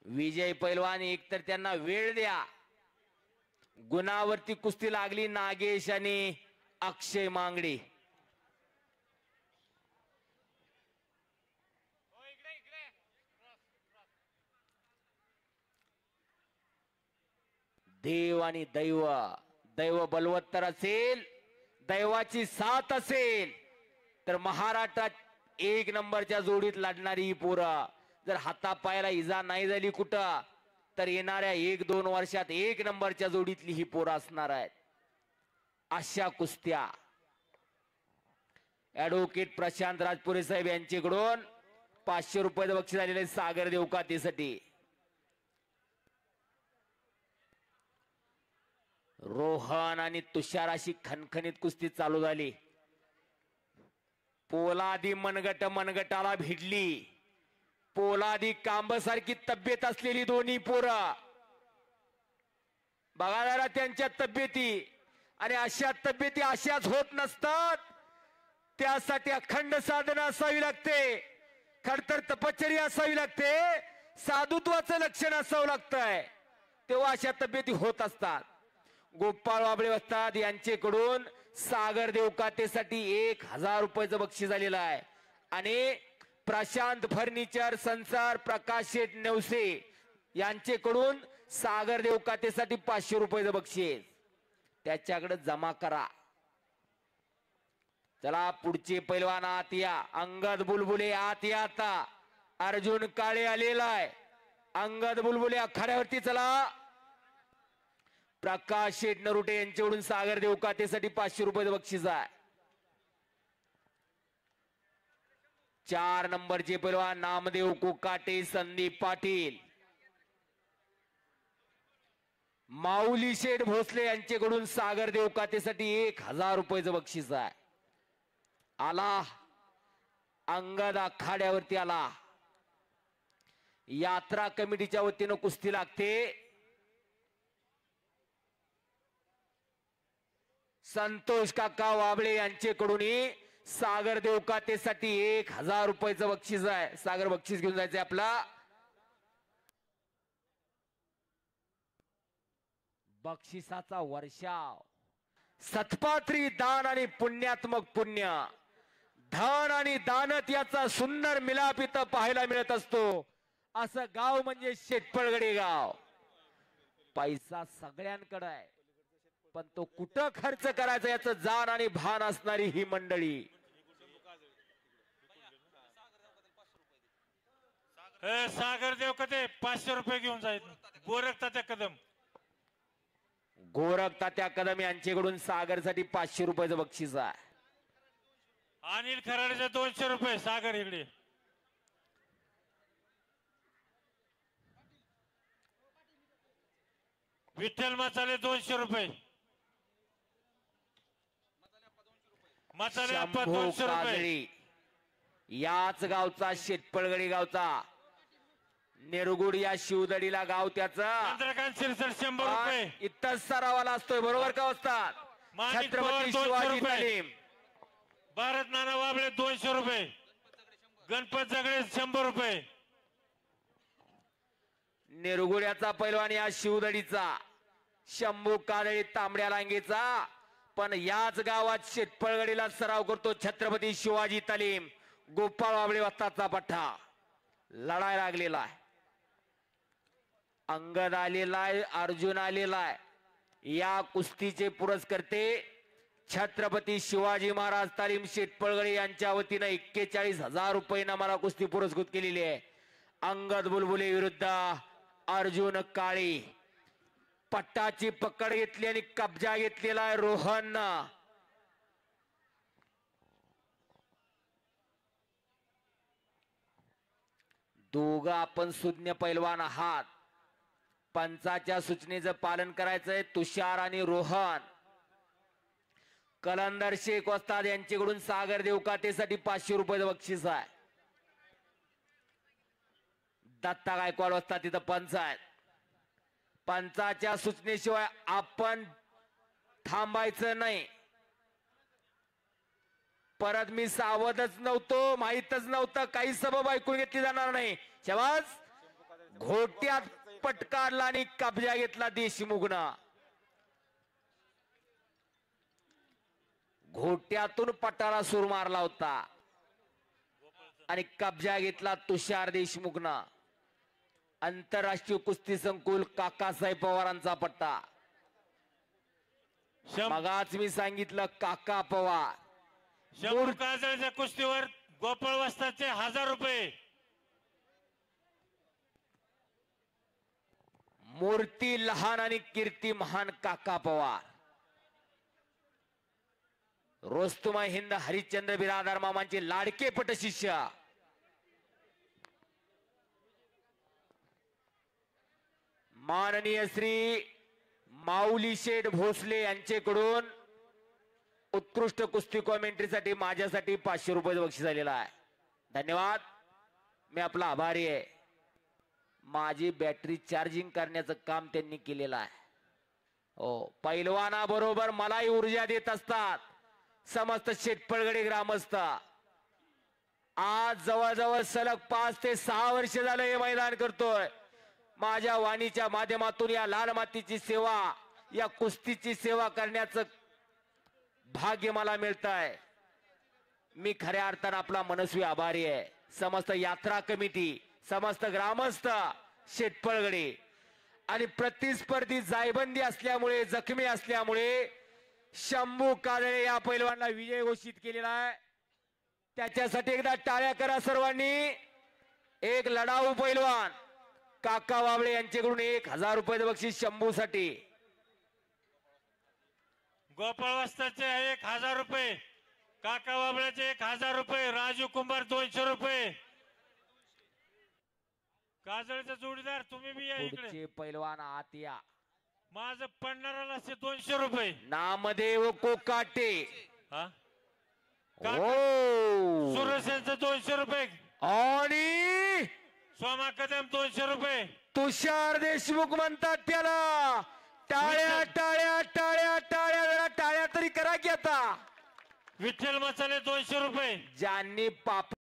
विजय पैलवान एकतर त्यांना वेळ द्या. गुणावरती कुस्ती लागली नागेश आणि अक्षय मांगडे. देव आणि दैव, दैव बलवत्तर असेल, दैवाची साथ असेल तर महाराष्ट्रात एक नंबरच्या जोडीत लढणारी ही पोरं जर हातापायाला इजा नाही झाली कुठं तर येणाऱ्या 1-2 वर्षात एक नंबरच्या जोडीतली ही पोरं असणार आहेत. अशा कुस्त्या ऍडव्होकेट प्रशांत राजपुरे साहेब यांच्याकडून 500 रुपये बक्षीस आलेले सागर देवकातेसाठी. रोहन आणि तुषार अशी खणखणीत कुस्ती चालू झाली. पोलादी मनगटाला भिडली. पोलादी कांबसारखी तब्येत असलेली दोन्ही पोरं बघा जरा त्यांच्या तब्येती. आणि अशा तब्येती अशाच होत नसतात. त्यासाठी अखंड साधना असावी लागते, खडतर तपश्चर्या असावी लागते, साधुत्वाचं लक्षण असावं लागतंय, तेव्हा अशा तब्येती होत असतात. गोपाळ वाबळे वस्ताद यांच्याकडून सागर देवकातेसाठी 1000 रुपयाचं बक्षीस आलेलं आहे. आणि प्रशांत फर्निचर संसार प्रकाश शेठ नेवसे यांच्याकडून सागर देवकातेसाठी 500 रुपयाचं बक्षीस त्याच्याकडे जमा करा. चला पुढचे पैलवान आत या. अंगद बुलबुले आत या. आता अर्जुन काळे आलेला आहे. अंगद बुलबुले आखाड्यावरती. चला प्रकाश शेठ नरुटे यांच्याकडून सागर देवकातेसाठी 500 रुपयाचं बक्षीस आहे. 4 नंबरचे पैलवान नामदेव कोकाटे संदीप पाटील. माऊली शेठ भोसले यांच्याकडून सागर देवकातेसाठी 1000 रुपयाचं बक्षीस आहे. आला अंगद आखाड्यावरती आला. यात्रा कमिटीच्या वतीनं कुस्ती लागते. संतोष काका वाबळे यांच्याकडून सागर देवकातेसाठी 1000 रुपयाचं बक्षीस आहे. सागर बक्षीस घेऊन जायचंय आपला. बक्षिसाचा वर्षाव, सत्पात्री दान आणि पुण्यात्मक पुण्य, धन आणि दानत याचा सुंदर मिलाप इथं पाहायला मिळत असतो. असं गाव म्हणजे शेटपळगडे गाव. पैसा सगळ्यांकडे आहे पण तो कुठं खर्च करायचा याचं जाण आणि भान असणारी ही मंडळी. सागर देवकाते 500 रुपये घेऊन जाईल. गोरख तात्या कदम, गोरख तात्या कदम यांच्याकडून सागरसाठी 500 रुपयाचं बक्षीस आहे. अनिल खराडेचे 200 रुपये. सागर इकडे. विठ्ठल मसाले 200 रुपये. मसाले 200 रुपये. याच गावचा शेटपळगडी गावचा नेरगुड या शिवदडीला गाव त्याचं. चंद्रकांत शिरसट 100 रुपये. इथंच सरावाला असतोय बरोबर का असतात. छत्रपती शिवाजी तालीम. भारत नाना वाबळे 200 रुपये. गणपत जगडे 100 रुपये. नेरगुड्याचा पैलवान या शिवदडीचा शंभू कादळी तांबड्या लांगेचा पण याच गावात शेटपळगडीला सराव करतो छत्रपती शिवाजी तालीम. गोपाळ वाबळे वस्तादचा पठ्ठा लढाय लागलेला आहे. अंगद आलेला आहे, अर्जुन आलेला आहे. या कुस्तीचे पुरस्कर्ते छत्रपती शिवाजी महाराज तालीम शेटपळगडी यांच्या वतीनं 41,000 रुपयांना मला कुस्ती पुरस्कृत केलेली आहे. अंगद बुलबुले विरुद्ध अर्जुन काळे. पट्टाची पकड घेतली आणि कब्जा घेतलेला आहे रोहन. दोघं आपण सुज्ञ पैलवान आहात. पंचाच्या सूचनेचं पालन करायचंय. तुषार आणि रोहन. कलंदर शेख वस्ताद यांच्याकडून सागर देवकातेसाठी 500 रुपयाचं बक्षीस आहे. दत्ता गायकवाड वस्ताद तिथं पंच आहेत. पंचाच्या सूचनेशिवाय आपण थांबायचं नाही. परत मी सावधच नव्हतो, माहीतच नव्हतं, काही सबब ऐकून घेतली जाणार नाही. शबाज घोट्यात पट काढला आणि कब्जा घेतला देशमुखनं. घोट्यातून पटाला सूर मारला होता आणि कब्जा घेतला तुषार देशमुखनं. आंतरराष्ट्रीय कुस्ती संकुल काकासाहेब पवारांचा पट्टा. मगाच मी सांगितलं काका पवार. शंभू काजळच्या कुस्तीवर गोपाळ वस्तादचे 1000 रुपये. मूर्ती लहान आणि कीर्ती महान काका पवार. रोस्तुमा हिंद हरिश्चंद्र बिरादर मामांचे लाडके पट शिष्य. माननीय श्री माऊली शेठ भोसले यांच्याकडून उत्कृष्ट कुस्ती कॉमेंट्रीसाठी माझ्यासाठी 500 रुपये बक्षीस आलेला आहे. धन्यवाद. मी आपला आभारी आहे. माझी बॅटरी चार्जिंग करण्याचं काम त्यांनी केलेलं आहे. हो, पैलवाना बरोबर मलाही ऊर्जा देत असतात समस्त शेटपळगडे ग्रामस्थ. आज जवळजवळ सलग 5 ते 6 वर्ष झालं हे मैदान करतोय. माझ्या वाणीच्या माध्यमातून या लाल मातीची सेवा, या कुस्तीची सेवा करण्याचं भाग्य मला मिळत आहे. मी खऱ्या अर्थानं आपला मनस्वी आभारी आहे. समस्त यात्रा कमिटी, समस्त ग्रामस्थ, शेटपळगडे आणि प्रतिस्पर्धी जायबंदी असल्यामुळे, जखमी असल्यामुळे शंभू काजळे या पैलवानला विजय घोषित केलेला आहे. त्याच्यासाठी एकदा टाळ्या करा सर्वांनी. एक लढाऊ पैलवान काका वाबळे यांच्याकडून 1000 रुपये बक्षीस शंभूसाठी. गोपाळ वस्तादचे 1000 रुपये. काका वाबळ्याचे 1000 रुपये. राजू कुंभार 200 रुपये. काजळचा जोडीदार तुम्ही बी या इकडे. पुढचे पैलवान आत या. माझं पडणाराला 200 रुपये. नामदेव कोकाटे. हा हो, सुरेश यांचं 200 रुपये. आणि सोमा कदम 200 रुपये. तुषार देशमुख म्हणतात त्याला. टाळ्या टाळ्या टाळ्या टाळ्या, जरा टाळ्या तरी करा की आता. विठ्ठल मसाले 200 रुपये. ज्यांनी पाप